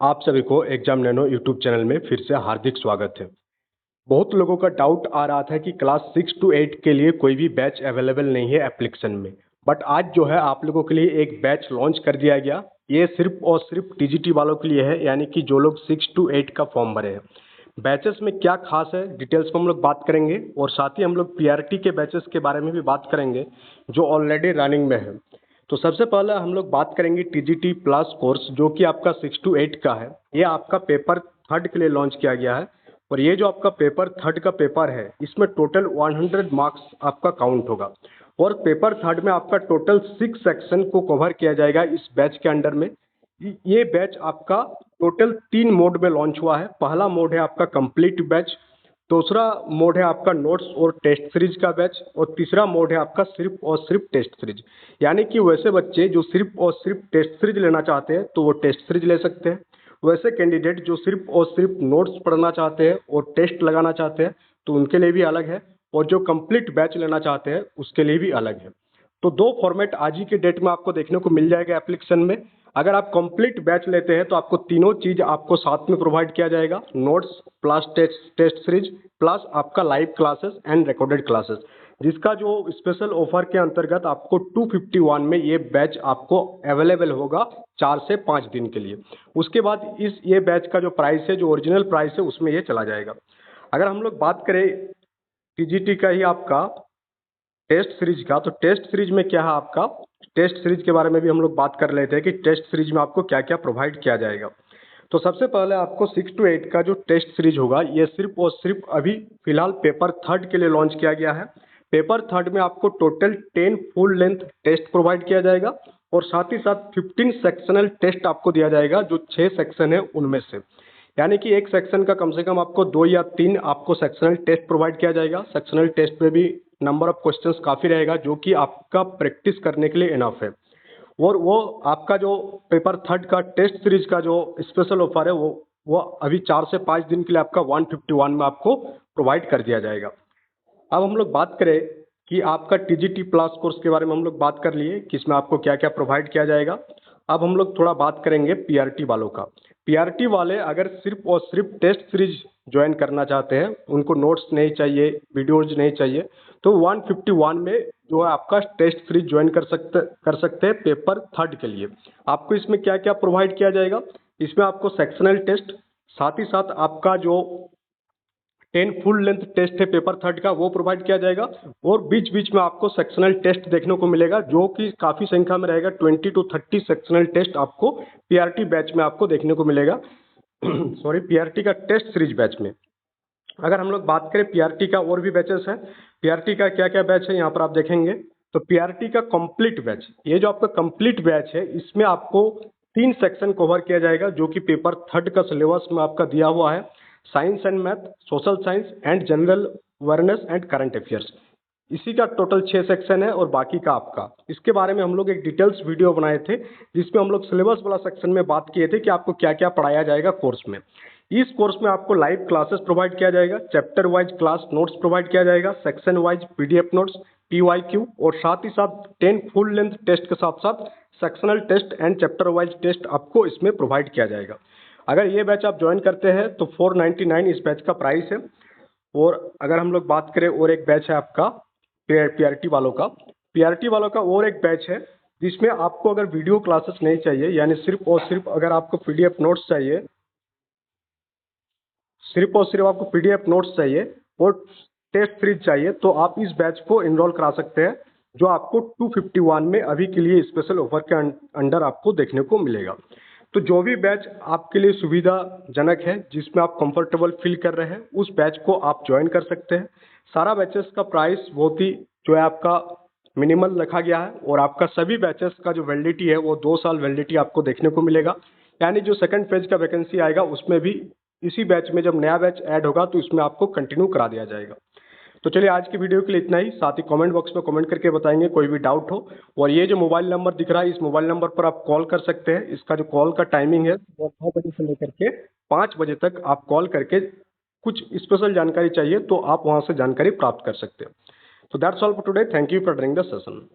आप सभी को एग्जाम नैनो यूट्यूब चैनल में फिर से हार्दिक स्वागत है। बहुत लोगों का डाउट आ रहा था कि क्लास 6 to 8 के लिए कोई भी बैच अवेलेबल नहीं है एप्लीकेशन में, बट आज जो है आप लोगों के लिए एक बैच लॉन्च कर दिया गया। ये सिर्फ और सिर्फ टीजीटी वालों के लिए है, यानी कि जो लोग 6 to 8 का फॉर्म भरे हैं। बैचेस में क्या खास है डिटेल्स में हम लोग बात करेंगे, और साथ ही हम लोग पीआरटी के बैचेस के बारे में भी बात करेंगे जो ऑलरेडी रनिंग में है। तो सबसे पहले हम लोग बात करेंगे टीजीटी प्लस कोर्स, जो कि आपका 6 to 8 का है। ये आपका पेपर थर्ड के लिए लॉन्च किया गया है, और ये जो आपका पेपर थर्ड का पेपर है इसमें टोटल 100 मार्क्स आपका काउंट होगा, और पेपर थर्ड में आपका टोटल 6 सेक्शन को कवर किया जाएगा इस बैच के अंडर में। ये बैच आपका टोटल 3 मोड में लॉन्च हुआ है। पहला मोड है आपका कंप्लीट बैच, दूसरा मोड है आपका नोट्स और टेस्ट सीरीज का बैच, और तीसरा मोड है आपका सिर्फ और सिर्फ टेस्ट सीरीज। यानी कि वैसे बच्चे जो सिर्फ और सिर्फ टेस्ट सीरीज लेना चाहते हैं तो वो टेस्ट सीरीज ले सकते हैं। वैसे कैंडिडेट जो सिर्फ और सिर्फ नोट्स पढ़ना चाहते हैं और टेस्ट लगाना चाहते हैं तो उनके लिए भी अलग है, और जो कंप्लीट बैच लेना चाहते हैं उसके लिए भी अलग है। तो दो फॉर्मेट आज ही के डेट में आपको देखने को मिल जाएगा एप्लीकेशन में। अगर आप कंप्लीट बैच लेते हैं तो आपको तीनों चीज आपको साथ में प्रोवाइड किया जाएगा, notes plus test series plus आपका live classes and recorded classes, जिसका जो स्पेशल ऑफर के अंतर्गत आपको 251 में ये बैच आपको अवेलेबल होगा 4 से 5 दिन के लिए। उसके बाद ये बैच का जो प्राइस है, जो ओरिजिनल प्राइस है, उसमें ये चला जाएगा। अगर हम लोग बात करें टीजीटी का ही आपका टेस्ट सीरीज का, तो टेस्ट सीरीज में क्या है आपका, टेस्ट सीरीज के बारे में भी हम लोग बात कर लेते हैं कि टेस्ट सीरीज में आपको क्या क्या प्रोवाइड किया जाएगा। तो सबसे पहले आपको 6 to 8 का जो टेस्ट सीरीज होगा ये सिर्फ और सिर्फ अभी फिलहाल पेपर थर्ड के लिए लॉन्च किया गया है। पेपर थर्ड में आपको total 10 full length test provide किया जाएगा, और साथ ही साथ 15 सेक्शनल टेस्ट आपको दिया जाएगा, जो 6 सेक्शन है उनमें से। यानी कि एक सेक्शन का कम से कम आपको 2 या 3 आपको सेक्शनल टेस्ट प्रोवाइड किया जाएगा। सेक्शनल टेस्ट में भी नंबर ऑफ क्वेश्चंस काफ़ी रहेगा, जो कि आपका प्रैक्टिस करने के लिए इनफ है। और वो आपका जो पेपर थर्ड का टेस्ट सीरीज का जो स्पेशल ऑफर है वो अभी 4 से 5 दिन के लिए आपका 151 में आपको प्रोवाइड कर दिया जाएगा। अब हम लोग बात करें कि आपका टीजीटी प्लस कोर्स के बारे में हम लोग बात कर लिए कि इसमें आपको क्या क्या प्रोवाइड किया जाएगा। अब हम लोग थोड़ा बात करेंगे पीआरटी वालों का। पीआरटी वाले अगर सिर्फ और सिर्फ टेस्ट सीरीज ज्वाइन करना चाहते हैं, उनको नोट्स नहीं चाहिए, वीडियोज नहीं चाहिए, तो 151 में जो है आपका टेस्ट सीरीज ज्वाइन कर सकते हैं पेपर थर्ड के लिए। आपको इसमें क्या क्या प्रोवाइड किया जाएगा, इसमें आपको सेक्शनल टेस्ट, साथ ही साथ आपका जो 10 फुल लेंथ टेस्ट है पेपर थर्ड का वो प्रोवाइड किया जाएगा, और बीच बीच में आपको सेक्शनल टेस्ट देखने को मिलेगा, जो कि काफ़ी संख्या में रहेगा। 20 to 30 सेक्शनल टेस्ट आपको पीआरटी बैच में आपको देखने को मिलेगा। सॉरी, पीआरटी का टेस्ट सीरीज बैच में। अगर हम लोग बात करें पीआरटी का और भी बैचेस हैं, पीआरटी का क्या क्या बैच है यहाँ पर आप देखेंगे। तो पीआरटी का कंप्लीट बैच, ये जो आपका कंप्लीट बैच है इसमें आपको 3 सेक्शन कवर किया जाएगा, जो कि पेपर थर्ड का सिलेबस में आपका दिया हुआ है। Science and math, social science and general awareness and current affairs, इसी का टोटल 6 सेक्शन है, और बाकी का आपका, इसके बारे में हम लोग एक डिटेल्स वीडियो बनाए थे जिसमें हम लोग सिलेबस वाला सेक्शन में बात किए थे कि आपको क्या क्या पढ़ाया जाएगा कोर्स में। इस कोर्स में आपको लाइव क्लासेस प्रोवाइड किया जाएगा, chapter wise class notes provide किया जाएगा, section wise PDF notes, PYQ, और साथ ही साथ 10 फुल लेंथ टेस्ट के साथ साथ sectional test and chapter wise test आपको इसमें प्रोवाइड किया जाएगा। अगर ये बैच आप ज्वाइन करते हैं तो 499 इस बैच का प्राइस है। और अगर हम लोग बात करें, और एक बैच है आपका पीआरटी वालों का, पीआरटी वालों का और एक बैच है जिसमें आपको अगर वीडियो क्लासेस नहीं चाहिए, यानी सिर्फ और सिर्फ अगर आपको पीडीएफ नोट्स चाहिए, सिर्फ और सिर्फ आपको पीडीएफ नोट्स चाहिए और टेस्ट सीरीज चाहिए, तो आप इस बैच को इनरोल करा सकते हैं, जो आपको 251 में अभी के लिए स्पेशल ऑफर के अंडर आपको देखने को मिलेगा। तो जो भी बैच आपके लिए सुविधाजनक है, जिसमें आप कंफर्टेबल फील कर रहे हैं, उस बैच को आप ज्वाइन कर सकते हैं। सारा बैचेस का प्राइस बहुत ही जो है आपका मिनिमल रखा गया है, और आपका सभी बैचेस का जो वैलिडिटी है वो 2 साल वैलिडिटी आपको देखने को मिलेगा। यानी जो सेकंड फेज का वैकेंसी आएगा उसमें भी इसी बैच में जब नया बैच ऐड होगा तो इसमें आपको कंटिन्यू करा दिया जाएगा। तो चलिए आज की वीडियो के लिए इतना ही। साथ ही कमेंट बॉक्स में कमेंट करके बताएंगे कोई भी डाउट हो, और ये जो मोबाइल नंबर दिख रहा है इस मोबाइल नंबर पर आप कॉल कर सकते हैं। इसका जो कॉल का टाइमिंग है वो 9 बजे से लेकर के 5 बजे तक आप कॉल करके कुछ स्पेशल जानकारी चाहिए तो आप वहाँ से जानकारी प्राप्त कर सकते हैं। तो that's all for today, thank you for doing the session.